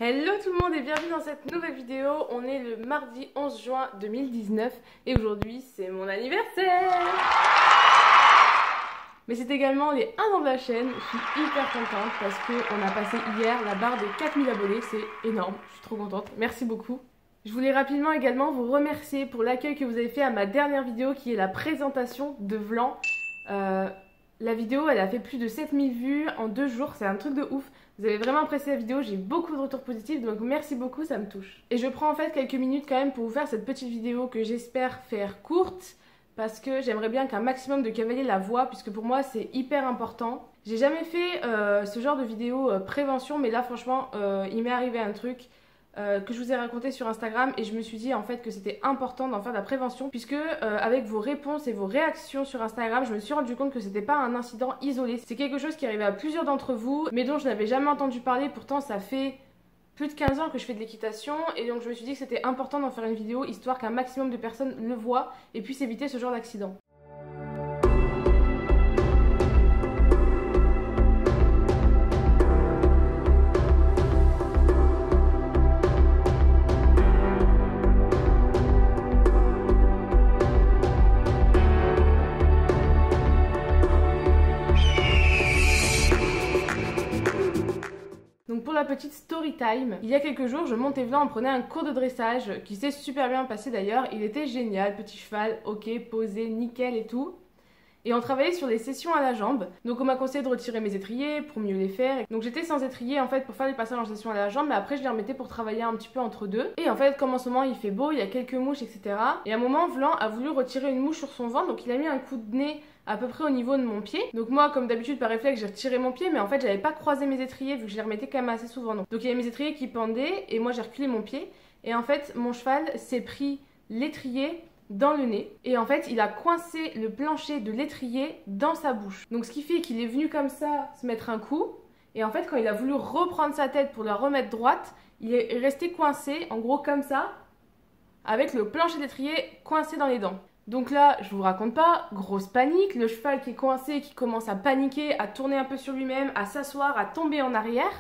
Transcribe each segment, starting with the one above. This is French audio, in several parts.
Hello tout le monde et bienvenue dans cette nouvelle vidéo. On est le mardi 11 juin 2019 et aujourd'hui c'est mon anniversaire. Mais c'est également les 1 an de la chaîne. Je suis hyper contente parce qu'on a passé hier la barre des 4000 abonnés. C'est énorme, je suis trop contente. Merci beaucoup. Je voulais rapidement également vous remercier pour l'accueil que vous avez fait à ma dernière vidéo qui est la présentation de Vlan. La vidéo elle a fait plus de 7000 vues en 2 jours, c'est un truc de ouf. Vous avez vraiment apprécié la vidéo, j'ai eu beaucoup de retours positifs, donc merci beaucoup, ça me touche. Et je prends en fait quelques minutes quand même pour vous faire cette petite vidéo que j'espère faire courte, parce que j'aimerais bien qu'un maximum de cavaliers la voient, puisque pour moi c'est hyper important. J'ai jamais fait ce genre de vidéo prévention, mais là franchement il m'est arrivé un truc que je vous ai raconté sur Instagram et je me suis dit en fait que c'était important d'en faire de la prévention puisque avec vos réponses et vos réactions sur Instagram je me suis rendu compte que c'était pas un incident isolé, c'est quelque chose qui arrivait à plusieurs d'entre vous mais dont je n'avais jamais entendu parler. Pourtant ça fait plus de 15 ans que je fais de l'équitation et donc je me suis dit que c'était important d'en faire une vidéo histoire qu'un maximum de personnes le voient et puissent éviter ce genre d'accident. Donc pour la petite story time, il y a quelques jours, je montais Vlan, on prenait un cours de dressage qui s'est super bien passé d'ailleurs. Il était génial, petit cheval, ok, posé, nickel et tout. Et on travaillait sur des sessions à la jambe. Donc on m'a conseillé de retirer mes étriers pour mieux les faire. Donc j'étais sans étrier en fait pour faire les passages en session à la jambe, mais après je les remettais pour travailler un petit peu entre deux. Et en fait comme en ce moment il fait beau, il y a quelques mouches etc. Et à un moment Vlan a voulu retirer une mouche sur son ventre, donc il a mis un coup de nez à peu près au niveau de mon pied. Donc moi comme d'habitude par réflexe j'ai retiré mon pied, mais en fait j'avais pas croisé mes étriers vu que je les remettais quand même assez souvent. Donc il y avait mes étriers qui pendaient et moi j'ai reculé mon pied. Et en fait mon cheval s'est pris l'étrier dans le nez et en fait il a coincé le plancher de l'étrier dans sa bouche. Donc ce qui fait qu'il est venu comme ça se mettre un coup et en fait quand il a voulu reprendre sa tête pour la remettre droite, il est resté coincé en gros comme ça avec le plancher d'étrier coincé dans les dents. Donc là je vous raconte pas, grosse panique, le cheval qui est coincé, qui commence à paniquer, à tourner un peu sur lui-même, à s'asseoir, à tomber en arrière.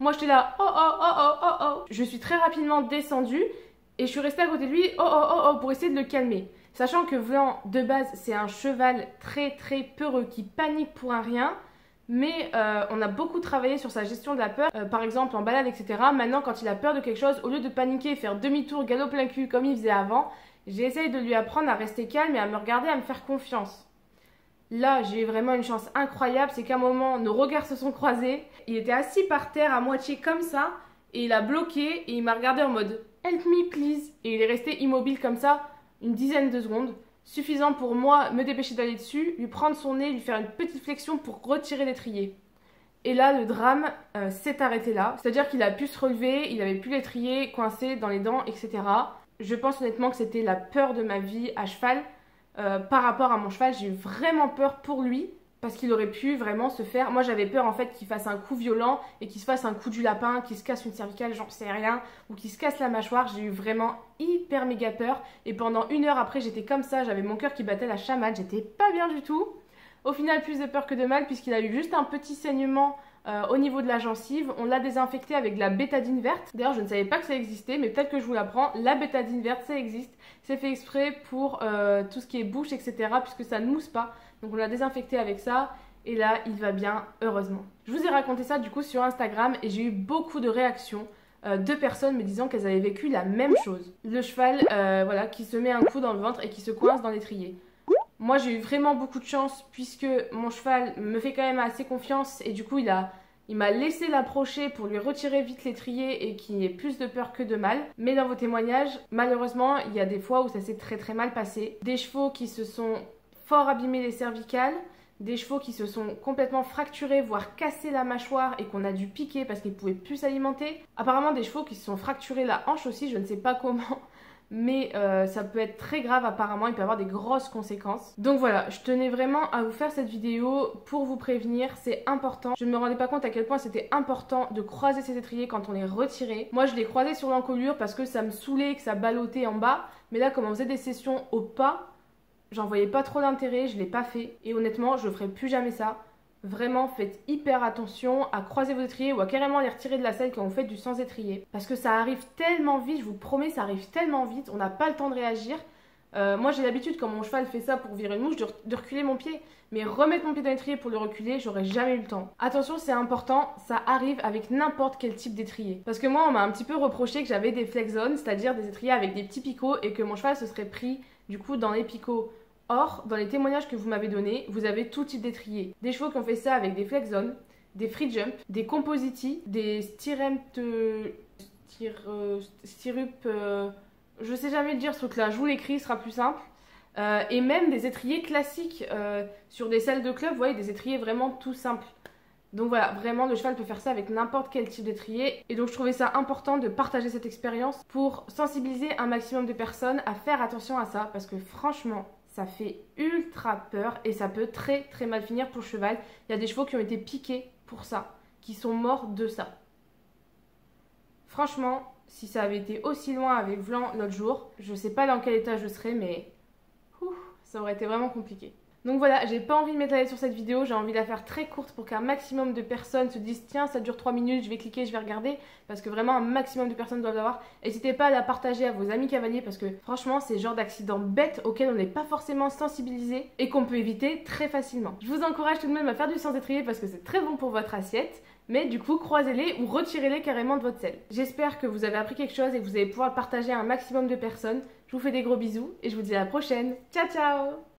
Moi j'étais là, oh oh oh oh oh oh. Je suis très rapidement descendue et je suis restée à côté de lui, oh oh oh oh, pour essayer de le calmer. Sachant que Vlan, de base, c'est un cheval très très peureux qui panique pour un rien. Mais on a beaucoup travaillé sur sa gestion de la peur, par exemple en balade, etc. Maintenant, quand il a peur de quelque chose, au lieu de paniquer, faire demi-tour, galop plein cul comme il faisait avant, j'ai essayé de lui apprendre à rester calme et à me regarder, à me faire confiance. Là, j'ai eu vraiment une chance incroyable, c'est qu'à un moment, nos regards se sont croisés. Il était assis par terre à moitié comme ça, et il a bloqué, et il m'a regardé en mode « Help me please !» Et il est resté immobile comme ça, une dizaine de secondes, suffisant pour moi me dépêcher d'aller dessus, lui prendre son nez, lui faire une petite flexion pour retirer l'étrier. Et là, le drame s'est arrêté là, c'est-à-dire qu'il a pu se relever, il avait plus l'étrier coincé dans les dents, etc. Je pense honnêtement que c'était la peur de ma vie à cheval. Par rapport à mon cheval, j'ai eu vraiment peur pour lui parce qu'il aurait pu vraiment se faire... Moi j'avais peur en fait qu'il fasse un coup violent et qu'il se fasse un coup du lapin, qu'il se casse une cervicale, j'en sais rien, ou qu'il se casse la mâchoire. J'ai eu vraiment hyper méga peur et pendant 1 heure après j'étais comme ça, j'avais mon cœur qui battait la chamade, j'étais pas bien du tout. Au final plus de peur que de mal puisqu'il a eu juste un petit saignement au niveau de la gencive. On l'a désinfecté avec de la bétadine verte. D'ailleurs je ne savais pas que ça existait mais peut-être que je vous l'apprends. La bétadine verte ça existe. C'est fait exprès pour tout ce qui est bouche etc. puisque ça ne mousse pas. Donc on l'a désinfecté avec ça. Et là il va bien heureusement. Je vous ai raconté ça du coup sur Instagram et j'ai eu beaucoup de réactions de personnes me disant qu'elles avaient vécu la même chose. Le cheval voilà, qui se met un coup dans le ventre et qui se coince dans l'étrier. Moi j'ai eu vraiment beaucoup de chance puisque mon cheval me fait quand même assez confiance et du coup il m'a laissé l'approcher pour lui retirer vite l'étrier et qu'il y ait plus de peur que de mal. Mais dans vos témoignages, malheureusement, il y a des fois où ça s'est très très mal passé. Des chevaux qui se sont fort abîmés les cervicales, des chevaux qui se sont complètement fracturés, voire cassé la mâchoire et qu'on a dû piquer parce qu'ils ne pouvaient plus s'alimenter. Apparemment des chevaux qui se sont fracturés la hanche aussi, je ne sais pas comment. Mais ça peut être très grave apparemment, il peut y avoir des grosses conséquences. Donc voilà, je tenais vraiment à vous faire cette vidéo pour vous prévenir, c'est important. Je ne me rendais pas compte à quel point c'était important de croiser ces étriers quand on les retirait. Moi je les croisais sur l'encolure parce que ça me saoulait, que ça ballottait en bas. Mais là comme on faisait des sessions au pas, j'en voyais pas trop d'intérêt, je l'ai pas fait. Et honnêtement, je ferai plus jamais ça. Vraiment, faites hyper attention à croiser vos étriers ou à carrément les retirer de la selle quand vous faites du sans étrier. Parce que ça arrive tellement vite, je vous promets, ça arrive tellement vite, on n'a pas le temps de réagir. Moi j'ai l'habitude quand mon cheval fait ça pour virer une mouche de reculer mon pied. Mais remettre mon pied dans l'étrier pour le reculer, j'aurais jamais eu le temps. Attention, c'est important, ça arrive avec n'importe quel type d'étrier. Parce que moi on m'a un petit peu reproché que j'avais des flex zones, c'est-à-dire des étriers avec des petits picots et que mon cheval se serait pris du coup dans les picots. Or, dans les témoignages que vous m'avez donnés, vous avez tout type d'étrier. Des chevaux qui ont fait ça avec des flex zones, des free jump, des compositis, des stirrup, je sais jamais le dire ce truc-là, je vous l'écris, ce sera plus simple. Et même des étriers classiques sur des selles de club, vous voyez, des étriers vraiment tout simples. Donc voilà, vraiment le cheval peut faire ça avec n'importe quel type d'étrier. Et donc je trouvais ça important de partager cette expérience pour sensibiliser un maximum de personnes à faire attention à ça. Parce que franchement, ça fait ultra peur et ça peut très très mal finir pour le cheval. Il y a des chevaux qui ont été piqués pour ça, qui sont morts de ça. Franchement, si ça avait été aussi loin avec Vlan l'autre jour, je sais pas dans quel état je serais, mais ça aurait été vraiment compliqué. Donc voilà, j'ai pas envie de m'étaler sur cette vidéo, j'ai envie de la faire très courte pour qu'un maximum de personnes se disent tiens ça dure 3 minutes, je vais cliquer, je vais regarder, parce que vraiment un maximum de personnes doivent l'avoir. N'hésitez pas à la partager à vos amis cavaliers parce que franchement c'est le genre d'accident bête auquel on n'est pas forcément sensibilisé et qu'on peut éviter très facilement. Je vous encourage tout de même à faire du sans étrier parce que c'est très bon pour votre assiette. Mais du coup, croisez-les ou retirez-les carrément de votre selle. J'espère que vous avez appris quelque chose et que vous allez pouvoir le partager à un maximum de personnes. Je vous fais des gros bisous et je vous dis à la prochaine. Ciao ciao!